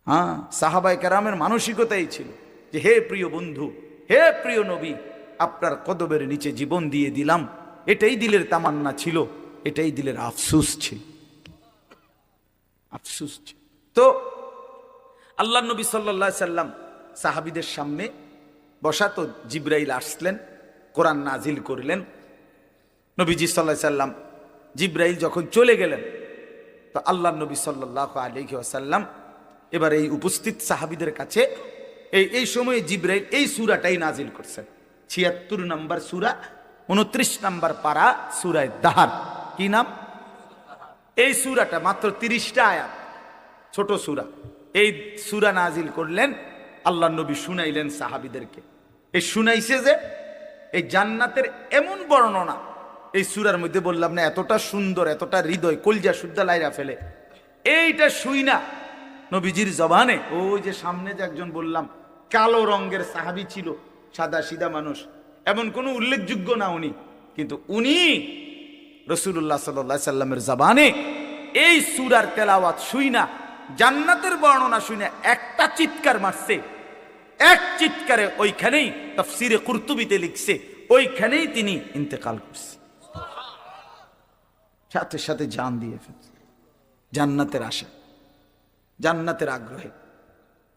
হ্যাঁ, সাহাবায়ে কেরামের মানসিকতাই ছিল যে হে প্রিয় বন্ধু, হে প্রিয় নবী, আপনার কদমের নিচে জীবন দিয়ে দিলাম। এটাই দিলের তামান্না ছিল, এটাই দিলের আফসোস ছিল, আফসোস ছিল। তো আল্লাহ নবী সাল্লাল্লাহু আলাইহি সাল্লাম সাহাবীদের সামনে বসা, তো জিবরাইল আসলেন, কোরআন নাজিল করলেন। নবীজি সাল্লাল্লাহু আলাইহি সাল্লাম, জিবরাইল যখন চলে গেলেন, তো আল্লাহ নবী সাল্লাল্লাহু আলাইহি ওয়াসাল্লাম এবার এই উপস্থিত সাহাবীদের কাছে এই সময়ে জিবরাইল এই সূরাটাই নাজিল করছেন। ৭৬ নম্বর সূরা, ২৯ নম্বর পারা, সূরায়ে দাহর। কি নাম? এই সূরাটা মাত্র ৩০টা আয়াত, ছোট সূরা। এই সূরা নাজিল করলেন, আল্লাহ নবী শুনাইলেন সাহাবীদেরকে। এই শুনাইছে যে এই জান্নাতের এমন বর্ণনা এই সূরার মধ্যে, বললাম না এতটা সুন্দর, এতটা হৃদয় কলজা শুদ্ধা লাইরা ফেলে। এইটা শুই না নবীজির জবানে, ওই যে সামনে যে একজন বললাম কালো রঙের সাহাবী ছিল, সাদা সিধা মানুষ, এমন কোনো উল্লেখযোগ্য না উনি, কিন্তু উনি রাসূলুল্লাহ সাল্লাল্লাহু আলাইহি সাল্লামের জবানে এই সূরার তেলাওয়াত শুই না, জান্নাতের বর্ণনা শুই না, একটা চিৎকার মারছে। এক চিৎকারে ওইখানেই তাফসীরে কুরতুবীতে লিখছে, ওইখানেই তিনি ইন্তেকাল করছে, সাথে সাথে জান দিয়ে ফেলছে। জান্নাতের আশা, জান্নাতের আগ্রহে।